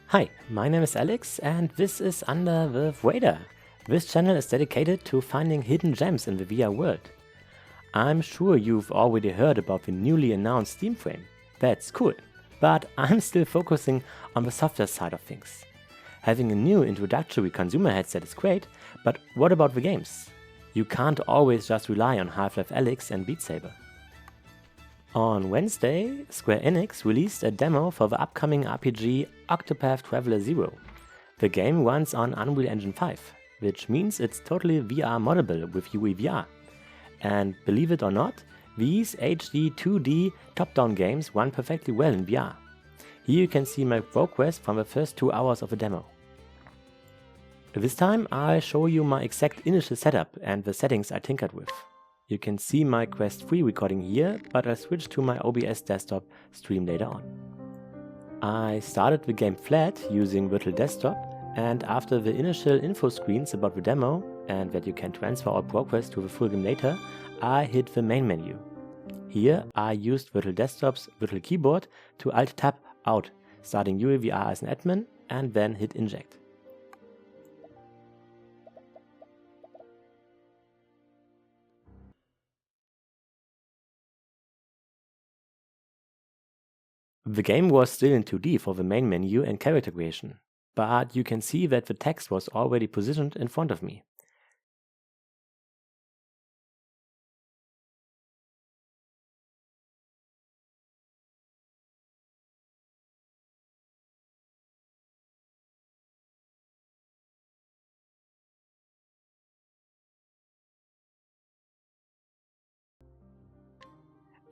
Hi, my name is Alex and this is Under the Radar. This channel is dedicated to finding hidden gems in the VR world. I'm sure you've already heard about the newly announced Steam frame. That's cool, but I'm still focusing on the software side of things. Having a new introductory consumer headset is great, but what about the games? You can't always just rely on Half-Life Alyx and Beat Saber. On Wednesday, Square Enix released a demo for the upcoming RPG Octopath Traveler 0. The game runs on Unreal Engine 5, which means it's totally VR moddable with UEVR. And believe it or not, these HD 2D top-down games run perfectly well in VR. Here you can see my progress from the first 2 hours of the demo. This time I'll show you my exact initial setup and the settings I tinkered with. You can see my Quest 3 recording here, but I switched to my OBS desktop stream later on. I started the game flat using Virtual Desktop, and after the initial info screens about the demo and that you can transfer all progress to the full game later, I hit the main menu. Here I used Virtual Desktop's Virtual Keyboard to Alt-Tab out, starting UEVR as an admin, and then hit Inject. The game was still in 2D for the main menu and character creation, but you can see that the text was already positioned in front of me.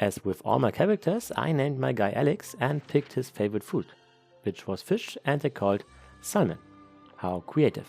As with all my characters, I named my guy Alex and picked his favorite food, which was fish, and they called salmon. How creative.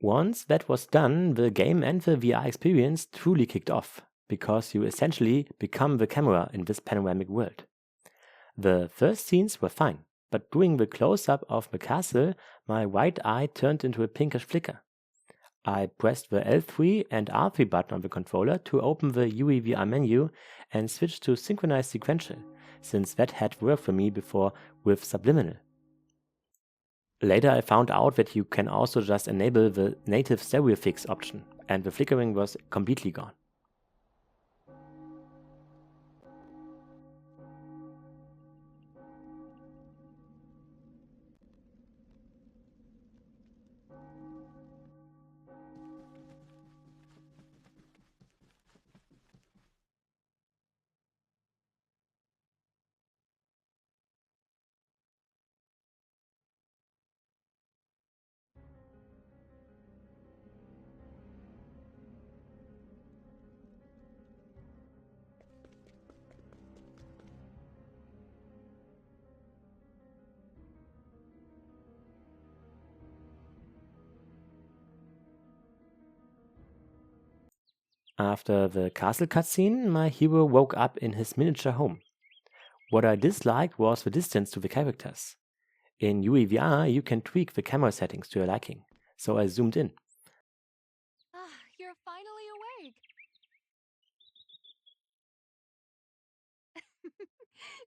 Once that was done, the game and the VR experience truly kicked off, because you essentially become the camera in this panoramic world. The first scenes were fine, but doing the close-up of the castle, my right eye turned into a pinkish flicker. I pressed the L3 and R3 button on the controller to open the UEVR menu and switched to synchronized sequential, since that had worked for me before with subliminal. Later I found out that you can also just enable the native stereo fix option, and the flickering was completely gone. After the castle cutscene, my hero woke up in his miniature home. What I disliked was the distance to the characters. In UEVR, you can tweak the camera settings to your liking, so I zoomed in. You're finally awake.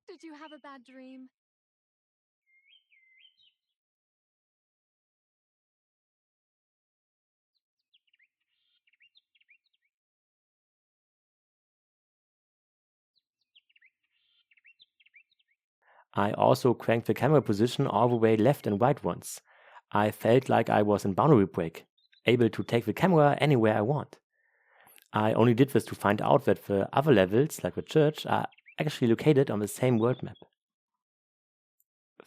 Did you have a bad dream? I also cranked the camera position all the way left and right once. I felt like I was in Boundary Break, able to take the camera anywhere I want. I only did this to find out that the other levels, like the church, are actually located on the same world map.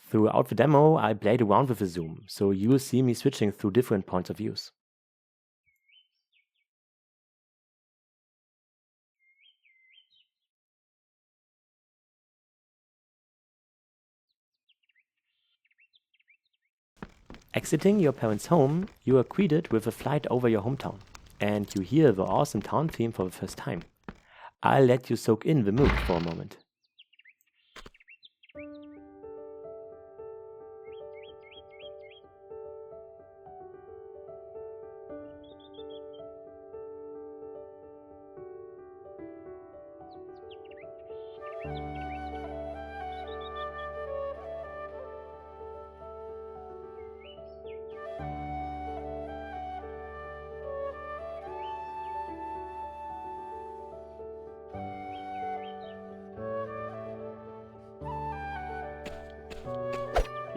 Throughout the demo, I played around with the zoom, so you'll see me switching through different points of views. Exiting your parents' home, you are greeted with a flight over your hometown, and you hear the awesome town theme for the first time. I'll let you soak in the mood for a moment.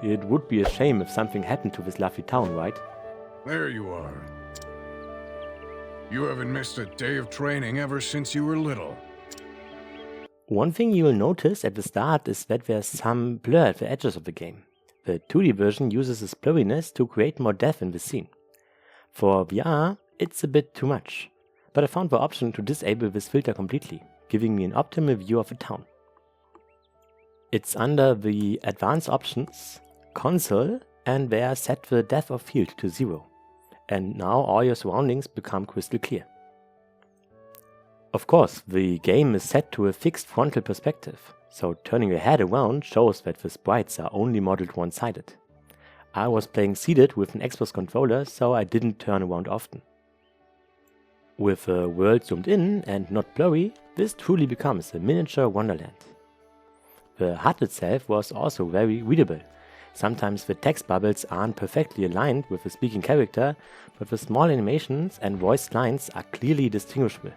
It would be a shame if something happened to this lovely town, right? There you are. You haven't missed a day of training ever since you were little. One thing you will notice at the start is that there's some blur at the edges of the game. The 2D version uses this blurriness to create more depth in the scene. For VR, it's a bit too much, but I found the option to disable this filter completely, giving me an optimal view of the town. It's under the Advanced Options, Console, and there set the depth of field to 0. And now all your surroundings become crystal clear. Of course, the game is set to a fixed frontal perspective, so turning your head around shows that the sprites are only modeled one-sided. I was playing seated with an Xbox controller, so I didn't turn around often. With the world zoomed in and not blurry, this truly becomes a miniature wonderland. The HUD itself was also very readable. Sometimes the text bubbles aren't perfectly aligned with the speaking character, but the small animations and voiced lines are clearly distinguishable.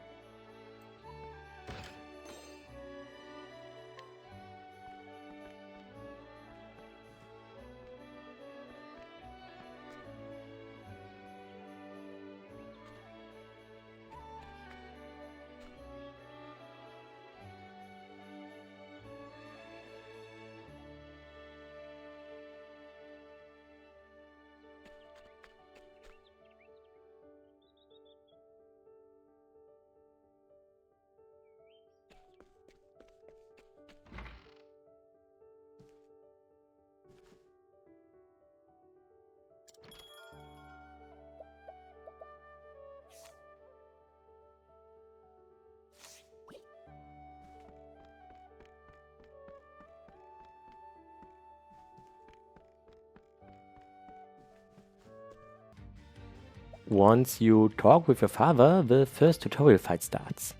Once you talk with your father, the first tutorial fight starts.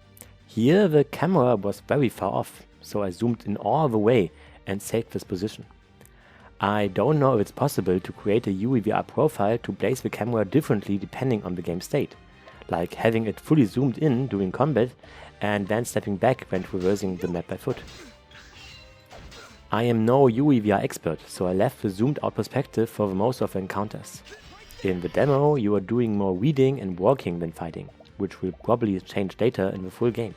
Here the camera was very far off, so I zoomed in all the way and saved this position. I don't know if it's possible to create a UEVR profile to place the camera differently depending on the game state, like having it fully zoomed in during combat and then stepping back when traversing the map by foot. I am no UEVR expert, so I left the zoomed out perspective for the most of the encounters. In the demo, you are doing more reading and walking than fighting, which will probably change later in the full game.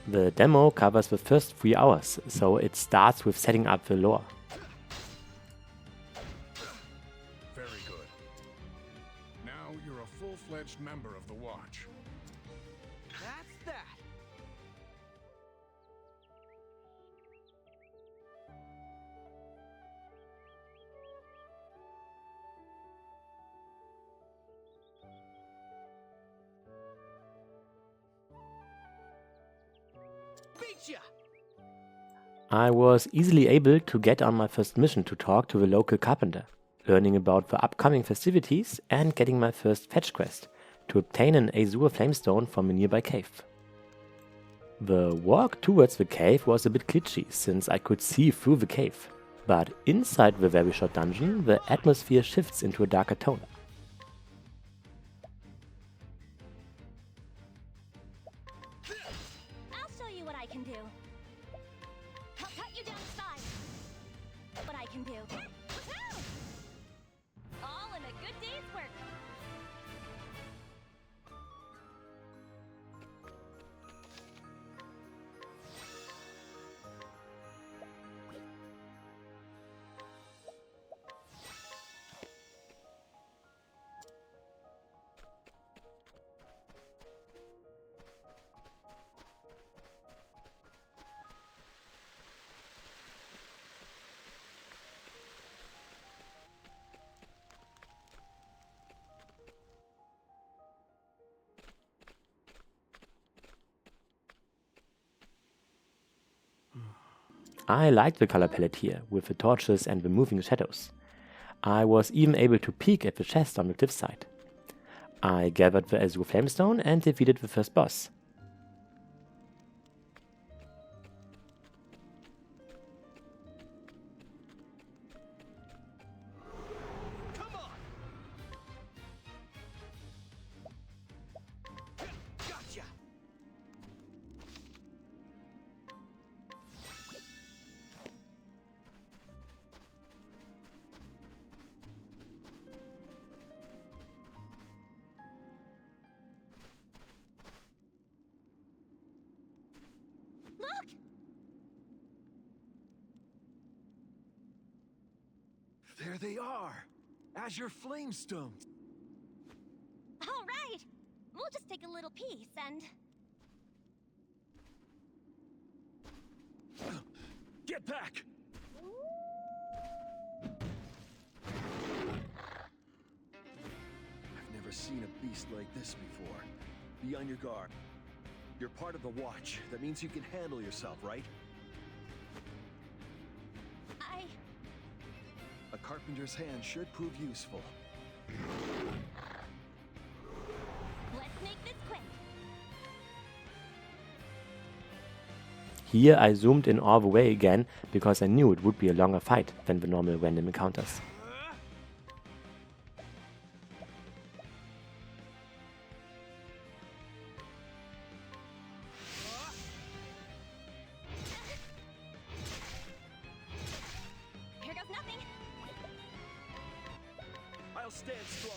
The demo covers the first 3 hours, so it starts with setting up the lore. Very good. Now you're a full-fledged member of the Watch. That's that. Beat ya! I was easily able to get on my first mission to talk to the local carpenter, learning about the upcoming festivities and getting my first fetch quest to obtain an azure flamestone from a nearby cave. The walk towards the cave was a bit glitchy since I could see through the cave, but inside the very short dungeon the atmosphere shifts into a darker tone. I'll show you what I can do. I'll cut you down to size. What I can do. All in a good day's work. I liked the color palette here, with the torches and the moving shadows. I was even able to peek at the chest on the cliffside. I gathered the azure flamestone and defeated the first boss. Come on! Gotcha! Look! There they are! Azure Flamestones! All right! We'll just take a little piece and... Get back! I've never seen a beast like this before. Be on your guard. You're part of the Watch. That means you can handle yourself, right? A carpenter's hand should prove useful. Let's make this quick. Here I zoomed in all the way again because I knew it would be a longer fight than the normal random encounters. Here goes nothing. I'll stand strong.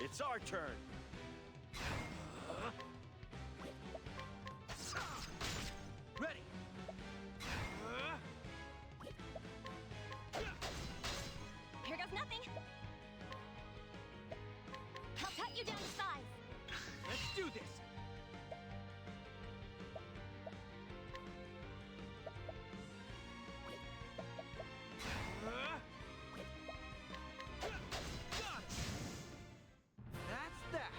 It's our turn. Ready. Here goes nothing. I'll cut you down to size. Let's do this. Got it. That's that.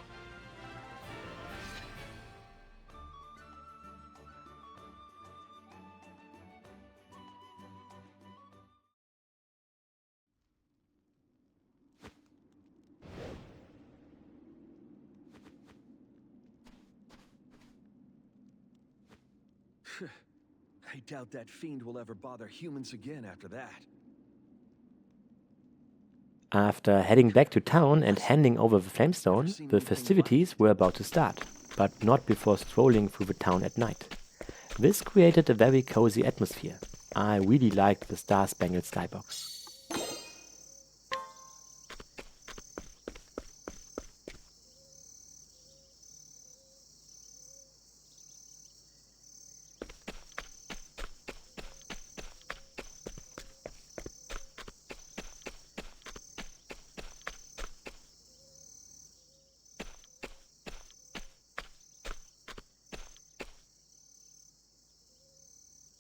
I doubt that fiend will ever bother humans again after that. After heading back to town and handing over the flamestone, the festivities were about to start, but not before strolling through the town at night. This created a very cozy atmosphere. I really liked the star-spangled skybox.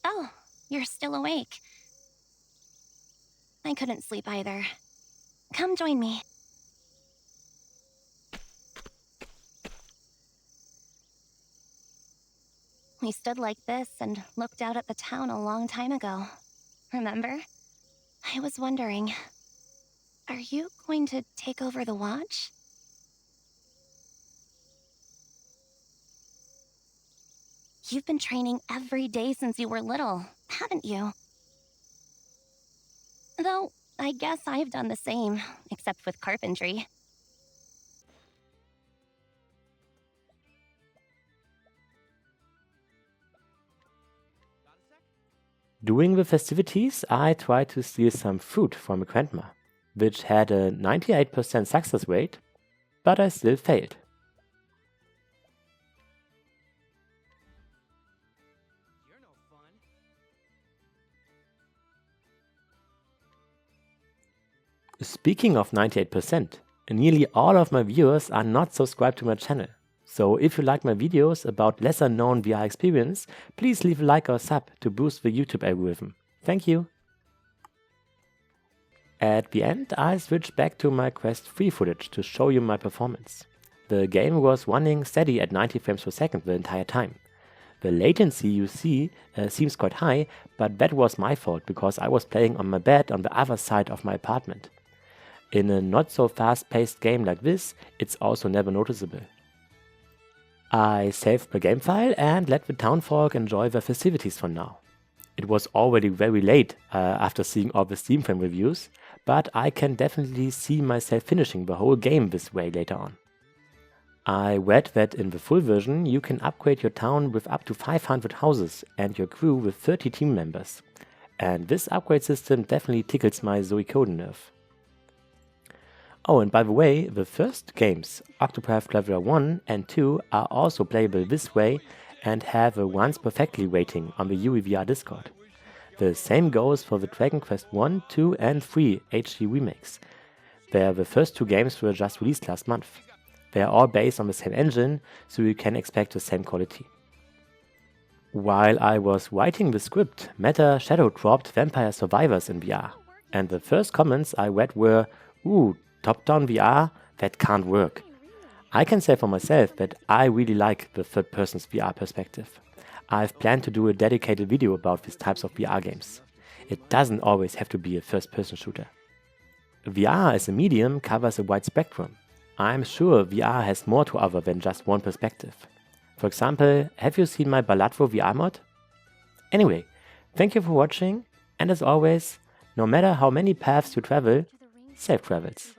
Oh, you're still awake. I couldn't sleep either. Come join me. We stood like this and looked out at the town a long time ago. Remember? I was wondering, are you going to take over the watch? You've been training every day since you were little, haven't you? Though, I guess I've done the same, except with carpentry. During the festivities, I tried to steal some fruit from a grandma, which had a 98% success rate, but I still failed. You're no fun. Speaking of 98%, nearly all of my viewers are not subscribed to my channel. So if you like my videos about lesser known VR experience, please leave a like or sub to boost the YouTube algorithm. Thank you! At the end, I switched back to my Quest 3 footage to show you my performance. The game was running steady at 90 frames per second the entire time. The latency you see seems quite high, but that was my fault because I was playing on my bed on the other side of my apartment. In a not so fast-paced game like this, it's also never noticeable. I saved the game file and let the townfolk enjoy the festivities for now. It was already very late after seeing all the Steam Frame reviews, but I can definitely see myself finishing the whole game this way later on. I read that in the full version you can upgrade your town with up to 500 houses and your crew with 30 team members. And this upgrade system definitely tickles my Zoicoden nerve. Oh, and by the way, the first games, Octopath Traveler 1 and 2, are also playable this way and have a runs perfectly rating on the UEVR Discord. The same goes for the Dragon Quest 1, 2 and 3 HD remakes, where the first two games were just released last month. They are all based on the same engine, so you can expect the same quality. While I was writing the script, Meta shadow dropped Vampire Survivors in VR, and the first comments I read were, "Ooh, top-down VR? That can't work." I can say for myself that I really like the third-person's VR perspective. I've planned to do a dedicated video about these types of VR games. It doesn't always have to be a first-person shooter. VR as a medium covers a wide spectrum. I'm sure VR has more to offer than just one perspective. For example, have you seen my Balatro VR mod? Anyway, thank you for watching, and as always, no matter how many paths you travel, safe travels.